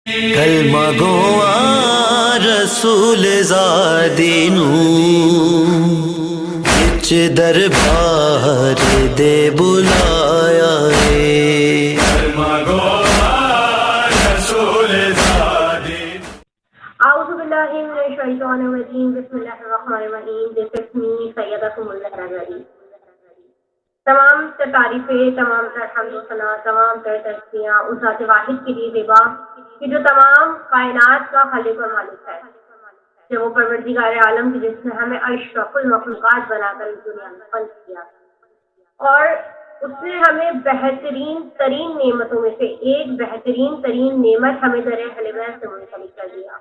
کلمہ گوا رسول زادینو وچ دربار دے بلایا ہے کلمہ گوا رسول زادینو. اعوذ باللہ من الشیطان الرجیم. بسم اللہ الرحمن الرحیم. This is me, سیدۃ الرحمن. تمام تر تعریفیں، تمام تر حمد و ثنا، تمام تر تزکیاں اس ذات واحد کے لیے بے باک کہ جو تمام کائنات کا خالق اور مالک ہے، کہ وہ پروردگار عالم کی جس نے ہمیں اشرف المخلوقات بنا کر اس دنیا میں خلق کیا، اور اس نے ہمیں بہترین ترین نعمتوں میں سے ایک بہترین ترین نعمت ہمیں در اہل بیت سے منسلک کر دیا.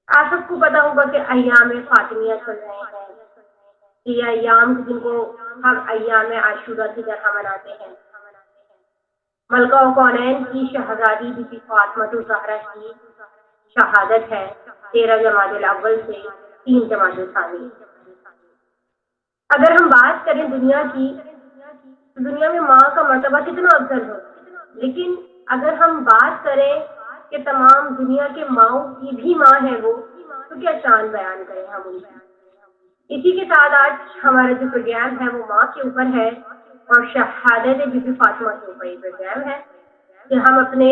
آپ سب کو پتا ہوگا کہ ایام فاطمیہ چل رہے ہیں، یہ ایام جن کو ہم ایام عاشورہ کی طرح مناتے ہیں. ملکہ کونین کی شہزادی بی بی فاطمہ الزہرا کی شہادت ہے 13 جمادی الاول سے 3 جمادی الثانی. اگر ہم بات کریں دنیا کی، تو دنیا میں ماں کا مرتبہ کتنا افضل ہے، لیکن اگر ہم بات کریں کہ تمام دنیا کے ماؤں کی بھی ماں ہے وہ، تو کیا شان بیان کریں ہم ان کی. اسی کے ساتھ آج ہمارا جو پروگرام ہے وہ ماں کے اوپر ہے، اور شہادت بی بی فاطمہ کے اوپر یہ پروگرام ہے کہ ہم اپنے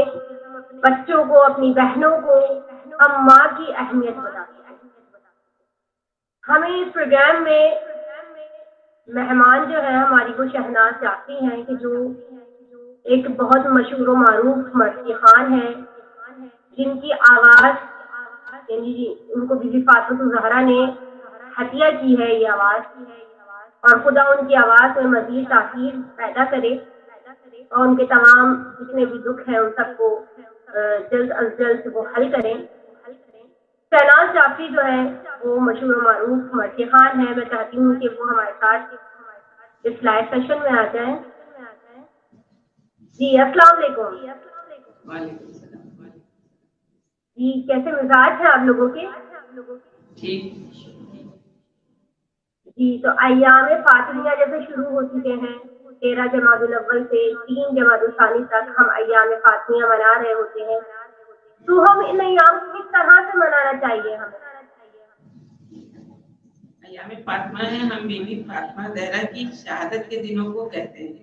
بچوں کو، اپنی بہنوں کو ہم ماں کی اہمیت بتاتے ہیں. ہمیں اس پروگرام میں مہمان جو ہے ہماری وہ شہناز جعفری ہیں، کہ جو ایک بہت مشہور و معروف مرثیہ خوان ہے، جن کی آواز یعنی ان کو بی بی فاطمہ الزہرا نے ہدیہ کی ہے یہ آواز، اور خدا ان کی آواز میں مزید تاثیر پیدا کرے اور ان کے تمام جتنے بھی دکھ ہیں ان سب کو جلد از جلد وہ حل کریں. شہناز جعفری جو ہے وہ مشہور و معروف مرثیہ خوان ہے. میں چاہتی ہوں کہ وہ ہمارے ساتھ اس لائیو سیشن میں آ جائیں. جی السلام علیکم. جی کیسے مزاج ہیں آپ لوگوں کے؟ ٹھیک. جی تو ایام فاطمیہ جیسے شروع ہو چکے ہیں، 13 جمادی الاول سے 3 جمادی الثانی تک ہم ایام فاطمیہ منا رہے ہوتے ہیں. تو ہم ان ایام کو کس طرح سے منانا چاہیے ہمیں؟ ایام فاطمہ ہے، ہم بی بی فاطمہ زہرا کی شہادت کے دنوں کو کہتے ہیں.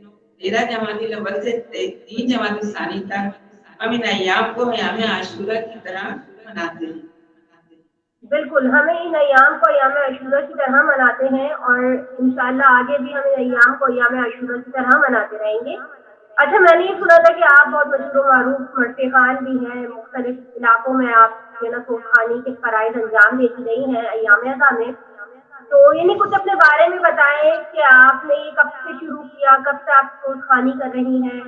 13 جمادی الاول سے 3 جمادی الثانی تک ہم ان ایام کو ایام عاشورہ کی طرح مناتے ہیں. بالکل، ہمیں ان ایام کو ایام عاشورہ کی طرح مناتے ہیں، اور انشاءاللہ آگے بھی ہم ان ایام کو ایام عاشورہ کی طرح مناتے رہیں گے. اچھا، میں نے یہ سنا تھا کہ آپ بہت مشہور و معروف مرثیہ خوان بھی ہیں، مختلف علاقوں میں آپ صوت خوانی کے فرائض انجام دیتی رہی ہیں ایام اعضاء میں. تو یعنی کچھ اپنے بارے میں بتائیں کہ آپ نے یہ کب سے شروع کیا، کب سے آپ صوت خوانی کر رہی ہیں؟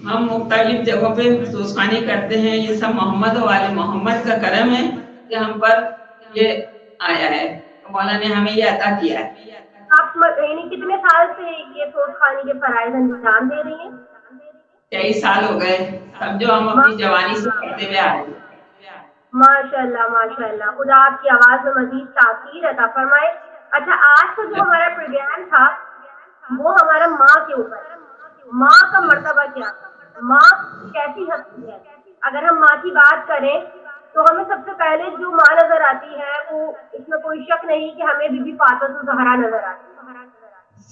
ہم مختلف جگہوں پہ صوت خوانی کرتے ہیں. یہ سب محمد و آل محمد کا کرم ہے کہ ہم پر یہ آیا ہے، مولا نے ہمیں یہ عطا کیا ہے. آپ یعنی کتنے سال سے یہ صوت خوانی کے فرائض انجام دے رہی ہیں؟ کئی سال ہو گئے، سمجھو ہم اپنی جوانی سے کرتے ہوئے آ رہے ہیں. ماشاء اللہ ماشاء اللہ، خدا آپ کی آواز میں مزید تاثیر عطا فرمائے. اچھا، آج کا جو ہمارا پروگرام تھا وہ ہمارا ماں کے اوپر ہے. ماں کا مرتبہ کیا ہے، ماں کیسی ہستی ہے. اگر ہم ماں کی بات کریں تو ہمیں سب سے پہلے جو ماں نظر آتی ہے وہ اس میں کوئی شک نہیں کہ ہمیں بی بی فاطمہ الزہرا نظر آتی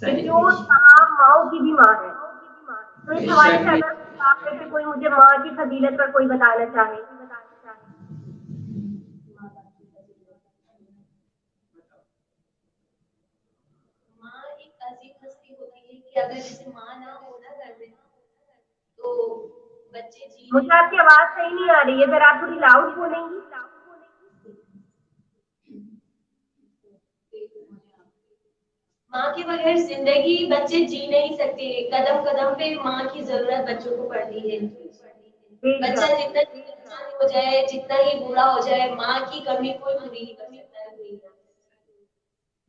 ہے، جو تمام ماؤں کی بھی ماں ہے. تو اس حوالے سے اگر آپ میں سے کوئی مجھے ماں کی فضیلت پر کوئی بتانا چاہے. ماں ایک عظیم ہستی ہوتی ہے کہ اگر جیسے ماں نہ ہو نا گھر میں تو بچے مجھے آپ کی آواز صحیح نہیں آ رہی ہے، اگر آپ تھوڑی لاؤڈ بولیں گی. ماں کے بغیر زندگی بچے جی نہیں سکتے. قدم قدم پہ ماں کی ضرورت بچوں کو پڑتی ہے. بچہ جتنا ہو جائے، جتنا ہی بوڑھا ہو جائے، ماں کی کمی کوئی پوری نہیں کر سکتا ہے.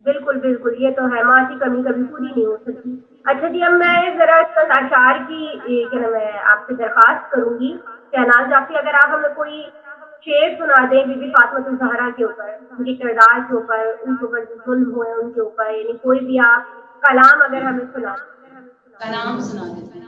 بالکل بالکل، یہ تو ہے، ماں کی کمی کبھی پوری نہیں ہو سکتی. اچھا جی، اب میں ذرا اشعار کی کیا میں آپ سے درخواست کروں گی. شہناز جعفری، اگر آپ ہمیں کوئی شعر سنا دیں بی بی فاطمہ الزہرا کے اوپر، ان کے کردار کے اوپر، ان کے اوپر جو ظلم ہوئے ان کے اوپر، یعنی کوئی بھی آپ کلام اگر ہمیں سنا دیں. کلام سنا دیتے ہیں.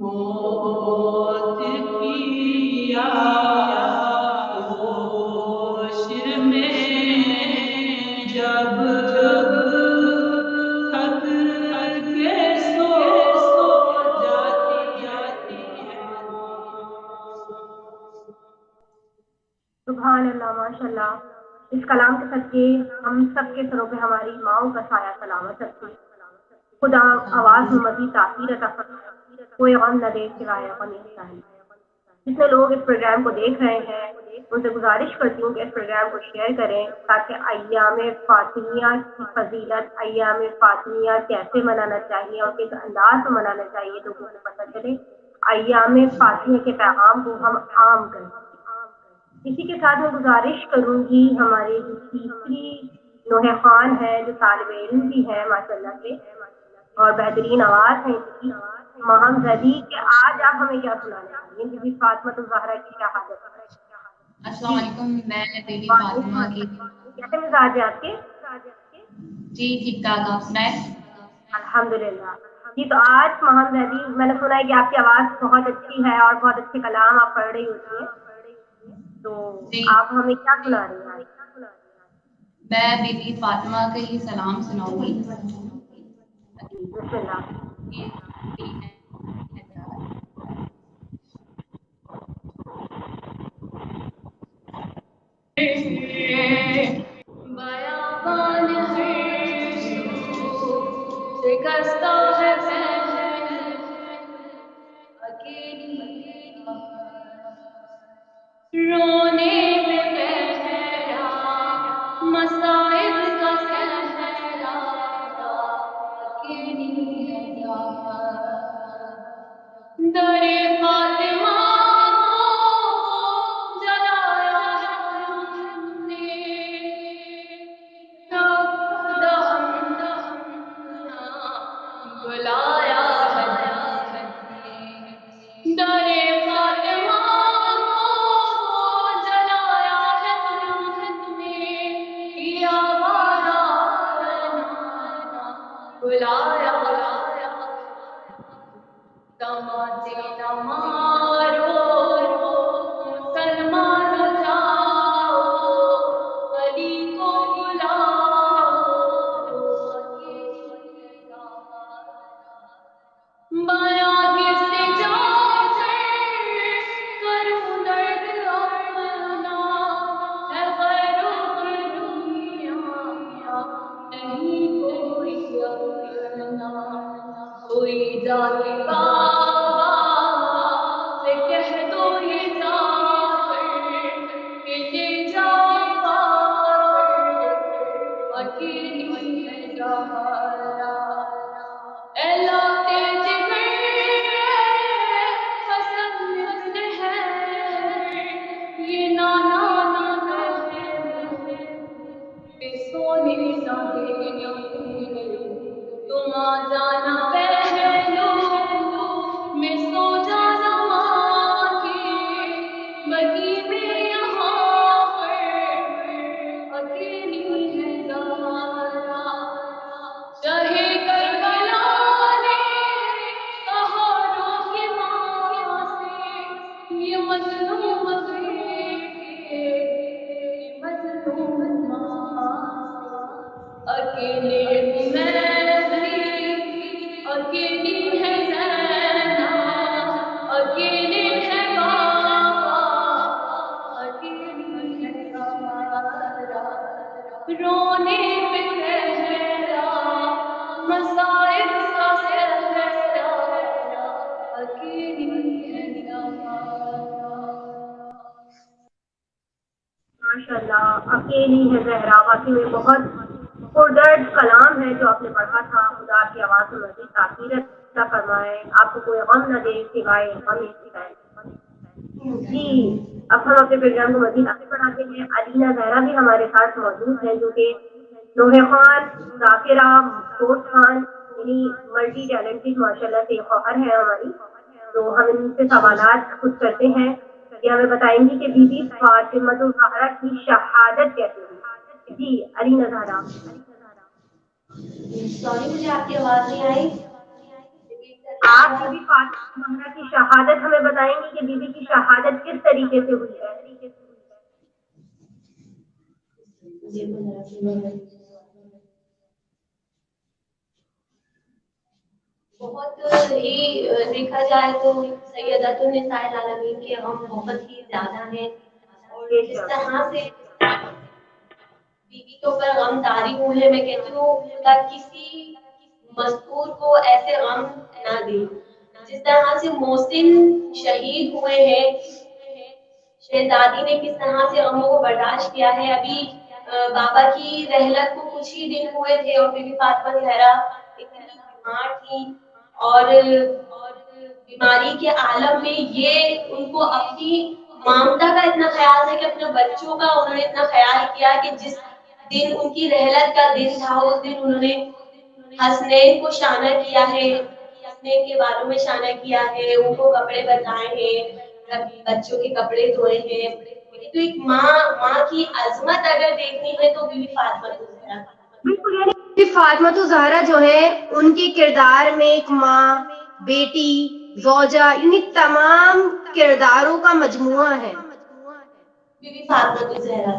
موت سبحان اللہ، ماشاء اللہ، اس کلام کے صدقے ہم سب کے سروں پہ ہماری ماؤں کا سایہ سلامت رکھے، خدا آواز میں مزید تاثیر عطا فرمائے، کوئی غم نہ دے سوائے غم انسانی۔ جتنے لوگ اس پروگرام کو دیکھ رہے ہیں ان سے گزارش کرتی ہوں کہ اس پروگرام کو شیئر کریں تاکہ ایام فاطمیہ کی فضیلت، ایام فاطمیہ کیسے منانا چاہیے اور کس انداز میں منانا چاہیے لوگوں کو پتہ چلے، ایام فاطمیہ کے پیغام کو ہم عام کریں۔ اسی کے ساتھ میں گزارش کروں گی ہماری جو تیسری نوح خان ہے، جو طالب علم بھی ہے ماشاء اللہ سے اور بہترین آواز ہے ان کی، ماہم زدی، کہ آج آپ ہمیں کیا سنانے والی ہیں؟ بی بی فاطمہ الزہرا کی شہادت۔ السلام علیکم، میں بی بی وعلیکم فاطمہ کی السلام، کیسے مزاج ہے آپ کے؟ جی ٹھیک ٹھاک، آپ سنائیں؟ الحمدللہ جی۔ تو آج ماہم زدی، میں نے سنا ہے کہ آپ کی آواز بہت اچھی ہے اور بہت اچھے کلام آپ پڑھ رہی ہوتی ہیں، تو جی آپ ہمیں کیا سنا رہی ہیں آج؟ میں بی بی فاطمہ کے ہی سلام سناؤں گی۔ بسم اللہ۔ بیابان ہے شکستہ ہے پہر، اکیلی رونے میں بہرا مصائب کا صحرا، اکیلی ہے در فاطمہ کو جلایا ہے ہم نے، تب دہم بلایا ہے در فاطمہ کو جلایا ہے تم نے، کیا وعدہ بلایا تماچے نہ مارو مسلمان جاؤ، علی کو بلاؤ، بیاں کس سے جا کر کروں درد اپنا، ہے غیروں کی دنیا نہیں کوئی اپنا، کوئی جا کے بابا سے کہہ دو یہ جا کر کہ یہ جا پا کر اکیلی ہے زہرا، الاتے جگر حسن مثل ہے، یہ نانا بے سونے نہ دے، تم آ جانا پہلو میں سو جانا ماں کے بگی میں، یہاں پر اکیلی ہے زہرا، شاہے کربلا نے کہا رو کے ماں سے، یہ مظلوم یہ مظلوم ماں سے، اکیلے میں بھی اکیلی ہے زینب، اکیلے ہے بابا، اکیلی ہے زہرا، رونے پہ صحرا مصائب کا صحرا، اکیلی ہے زہرا۔ ماشاء اللہ، اکیلی ہے زہرا، واقعی میں بہت پردرد کلام ہے جو آپ نے پڑھا تھا۔ خدا کی آواز میں مزید تاثیر عطا فرمائے، آپ کو کوئی غم نہ دے سوائے غم انسانی۔ جی، اب ہم اپنے پروگرام کو مزید آگے بڑھاتے ہیں۔ علینا زہرا بھی ہمارے ساتھ موجود ہیں جو کہ نوح خان، ذاکرہ، فوز خان، یعنی ملٹی ٹیلنٹڈ ماشاء اللہ سے خواہر ہے ہماری، تو ہم ان سے سوالات خود کرتے ہیں کہ ہمیں بتائیں گی کہ بی بی فاطمہ الزہرا کی شہادت کیسے ہوئی؟ جی علینا زہرا۔ سوری مجھے آپ کی آواز نہیں آئی، آپ بی بی فاطمہ الزہرا کی شہادت ہمیں بتائیں گی کہ بی بی کی شہادت کس طریقے سے ہوئی ہے؟ بہت ہی دیکھا جائے تو سیدۃ النساء العالمین کے ہم بہت ہی زیادہ ہیں، اور جس طرح سے بیوی کے اوپر غم طاری ہوئے ہیں، میں کہتی ہوں خدا کسی مذکور کو ایسے غم نہ دے. جس طرح سے محسن شہید ہوئے ہیں، شہزادی نے کس طرح سے غموں کو برداشت کیا ہے. ابھی بابا کی رحلت کو کچھ ہی دن ہوئے تھے اور بی بی فاطمہ زہرا اتنی بیمار تھی، اور بیماری کے عالم میں یہ ان کو اپنی مامتا کا اتنا خیال تھا کہ اپنے بچوں کا انہوں نے اتنا خیال کیا کہ جس دن ان کی رحلت کا دن تھا اس دن انہوں نے حسنین کو شانہ کیا ہے، حسنین کے بالوں میں شانہ کیا ہے، ان کو کپڑے بدلائے ہیں، بچوں کے کپڑے دھوئے ہیں. تو ایک ماں کی عظمت اگر دیکھنی ہے تو بی بی فاطمہ زہرا. بالکل، یعنی فاطمہ زہرا جو ہے ان کے کردار میں ایک ماں، بیٹی، زوجہ، یعنی تمام کرداروں کا مجموعہ ہے. بی بی فاطمہ زہرا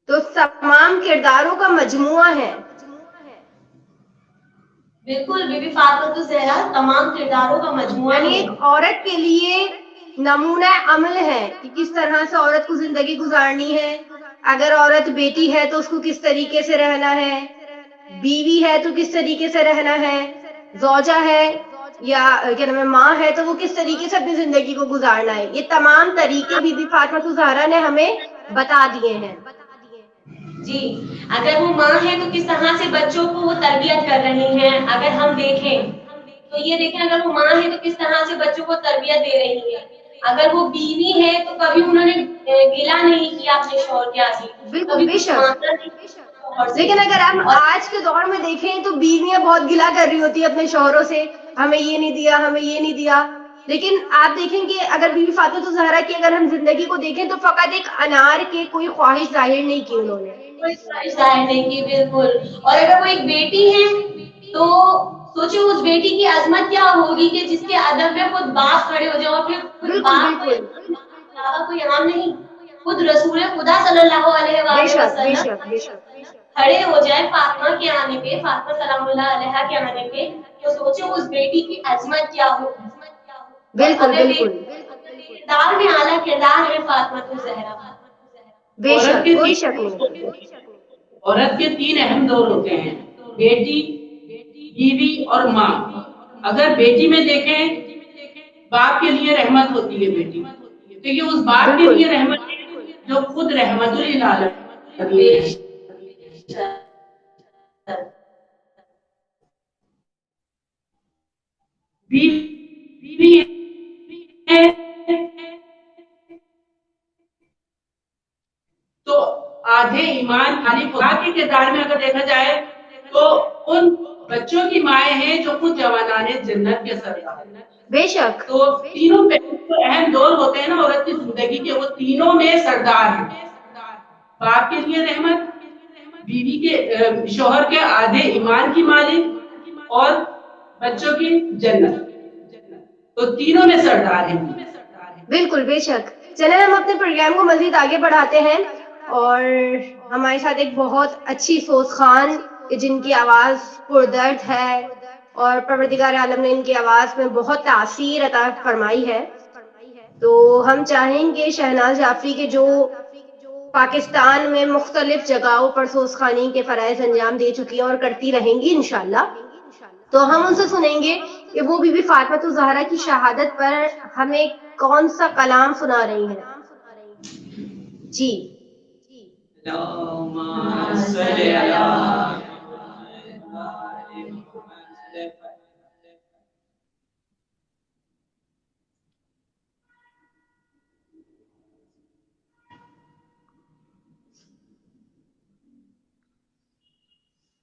تو تمام کرداروں کا مجموعہ ہے. بالکل، بی بی فاطمہ زہرا تمام کرداروں کا مجموعہ یعنی ہے. ایک عورت کے لیے نمونہ عمل ہے کہ کس طرح سے عورت کو زندگی گزارنی ہے. اگر عورت بیٹی ہے تو اس کو کس طریقے سے رہنا ہے، بیوی ہے تو کس طریقے سے رہنا ہے، زوجہ ہے یا کیا نام ہے ماں ہے تو وہ کس طریقے سے اپنی زندگی کو گزارنا ہے. یہ تمام طریقے بی بی فاطمہ زہرا نے ہمیں بتا دیے ہیں. جی، اگر وہ ماں ہے تو کس طرح سے بچوں کو وہ تربیت کر رہی ہیں. اگر ہم دیکھیں تو یہ دیکھیں اگر وہ ماں ہے تو کس طرح سے بچوں کو تربیت دے رہی ہے. اگر وہ بیوی ہے تو کبھی انہوں نے گلہ نہیں کیا اپنے شوہر کے آگے، بالکل کبھی بے کچھ شک. مانگا نہیں شوہر سے. لیکن اگر ہم آج کے دور میں دیکھیں تو بیویاں بہت گلہ کر رہی ہوتی ہیں اپنے شوہروں سے، ہمیں یہ نہیں دیا، ہمیں یہ نہیں دیا. لیکن آپ دیکھیں کہ اگر بی بی فاطمہ زہرا کی اگر ہم زندگی کو دیکھیں تو فقط ایک انار کے کوئی خواہش ظاہر نہیں کی انہوں نے. کوئی خواہش ظاہر نہیں کی. بالکل. اور اگر وہ ایک بیٹی ہے تو سوچو اس بیٹی کی عظمت کیا ہوگی کہ جس کے ادب میں خود باپ کھڑے ہو جائے. اور پھر خود بالکل باپ بالکل بابا کوئی عام نہیں، خود رسول خدا صلی اللہ علیہ بے وآلہ شک بے وسلم شک بے شک. کھڑے ہو جائے فاطمہ کے آنے پہ، فاطمہ سلام اللہ علیہ کے آنے پہ، تو سوچو اس بیٹی کی عظمت کیا ہوگی. اور بالکل اگر بالکل کردار میں اعلیٰ کردار ہے فاطمہ زہرا. بے عورت شک، کے کوئی تین شک نہیں. عورت کے تین اہم دور ہوتے ہیں: بیٹی، بیوی اور ماں. اگر بیٹی میں دیکھیں، باپ کے لیے رحمت ہوتی ہے بیٹی، کیونکہ اس باپ کے بالکل لیے رحمت ہے جو خود رحمت للعالمین ہے. بیوی ہے تو آدھے ایمان خالی خدا کے کردار میں اگر دیکھا جائے تو ان بچوں کی مائیں ہیں جو خود جوانان جنت کے سردار ہیں. بے شک. تو تینوں جو اہم دور ہوتے ہیں نا عورت کی زندگی کے، وہ تینوں میں سردار ہیں: باپ کے لیے رحمت، بیوی کے شوہر کے آدھے ایمان کی مالک، اور بچوں کی جنت. تو تینوں میں سردار ہیں. بالکل بے شک. چلیں ہم اپنے پروگرام کو مزید آگے بڑھاتے ہیں، اور ہمارے ساتھ ایک بہت اچھی فوز خان جن کی آواز پردرد ہے اور پروردگار عالم نے ان کی آواز میں بہت تاثیر عطا فرمائی ہے. تو ہم چاہیں گے شہناز جعفری کے جو پاکستان میں مختلف جگہوں پر فوز خانی کے فرائض انجام دے چکی ہیں اور کرتی رہیں گی انشاءاللہ، تو ہم ان سے سنیں گے کہ وہ بی بی فاطمہ زہرا کی شہادت پر ہمیں کون سا کلام سنا رہی ہیں. جی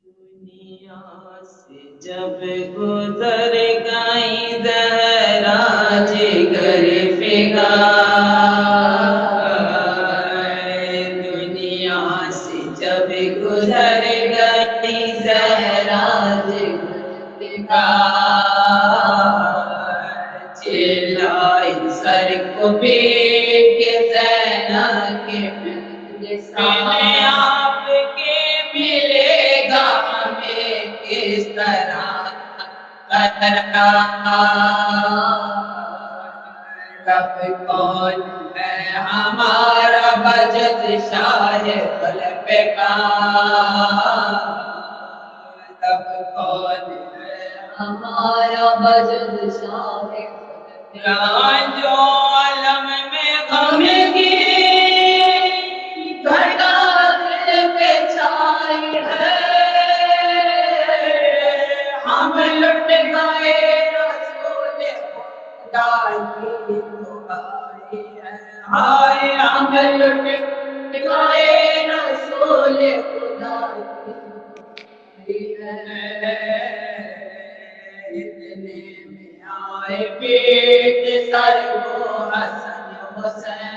دنیا سے جب گزر گئی زہرا جگر فگار، دنیا سے جب گزر گئی زہرا جگر فگار، چلائی سر کو پیٹ کے زینب کے ملے آپ کے ملے گا ہمیں کس طرح رب کون ہے ہمارا بجد شاہ قلب کا، رب کون ہے ہمارا بجد شاہ جو عالم میں غم کی گھٹا دل پہ چھائی ہے، ہم لٹ گئے رسول خدا کی دعائی ہے، ہائے ہم لٹ گائے رسول خدا کی ہے، اتنے میں آئے پیٹ سر کو حسن حسین،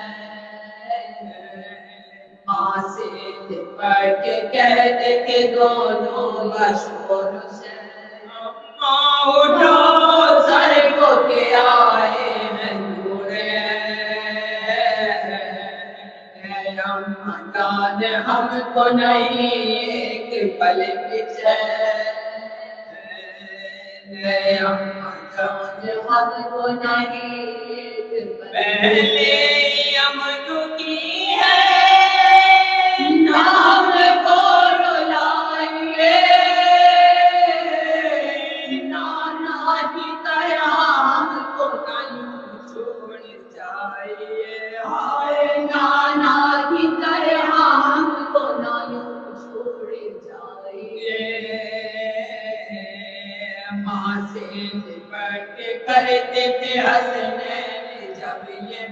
ماں سے لپٹ کے کہتے کہ دونوں مشہور حسین، ماں اٹھو سر کو کہ آئے ہیں نورے، اے اماں جان ہم کو نہیں ایک پل بھی چین، اے اماں جان ہم کو نہیں پہلے امدو کی ہے نام کو رلائیے، نانا کی طرح ہم کو نہیں چھوڑ جائیے، ہائے نانا کی طرح ہم کو نہ یوں چھوڑ جائیے، ماں سے لپٹ کے کرتے تھے حسنین جب یہ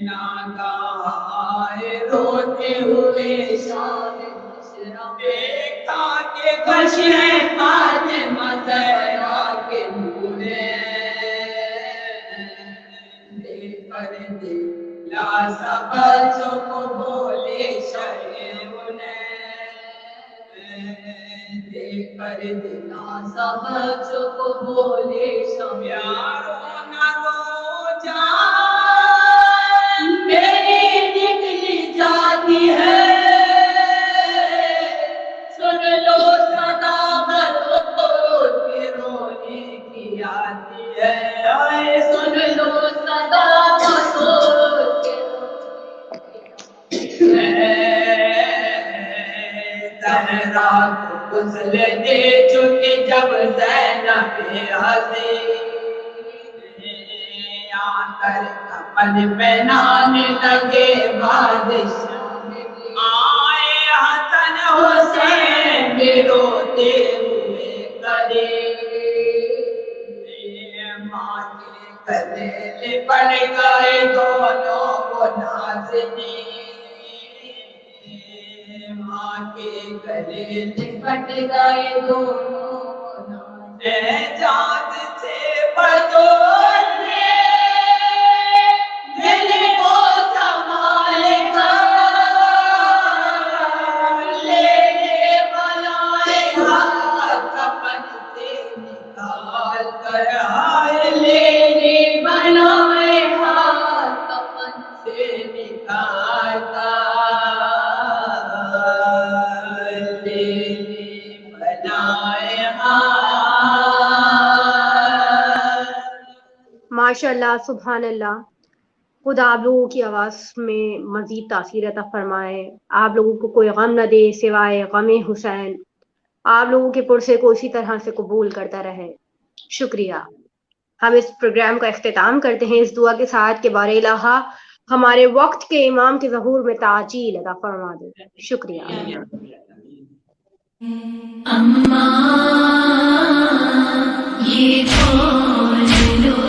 ناگاہ آئے روتے ہوئے شام مشرق دیکھا کہ گشیں فاطمہ زہرا کے نورے، دے کر دلا سا بچوں کو بولے شہ انہیں، دے کر دلا سا بچوں کو بولے شام پیارو نہ رو جان میری نکلی جاتی ہے، سن لو صدا بلور کے رونے کی آتی ہے، آئے سن لو صدا بلور کے زہرا کو غسل دے چکے جب زینب حسین آ کر کفن پہنانے لگے بادشاہ، آئے حسن حسین بھی روتے ہوئے قریب، ماں کے گلے لپٹ گئے دونوں وہ نازنین، ماں کے گلے لپٹ گئے دونوں جات سے بدول نے دل کو سنبھالے گا، لینے بلائے ہاتھ کفن سے نکال کر، ہائے لینے بلائے ہاتھ کفن سے نکال کر، لینے بلائے ماشاءاللہ، سبحان اللہ. خدا آپ لوگوں کی آواز میں مزید تاثیر عطا فرمائے، آپ لوگوں کو کوئی غم نہ دے سوائے غم حسین، آپ لوگوں کے پرسے کو اسی طرح سے قبول کرتا رہے. شکریہ. ہم اس پروگرام کا اختتام کرتے ہیں اس دعا کے ساتھ کہ بار الہ ہمارے وقت کے امام کے ظہور میں تعجیل عطا فرما دے. شکریہ. اماں یہ کون لو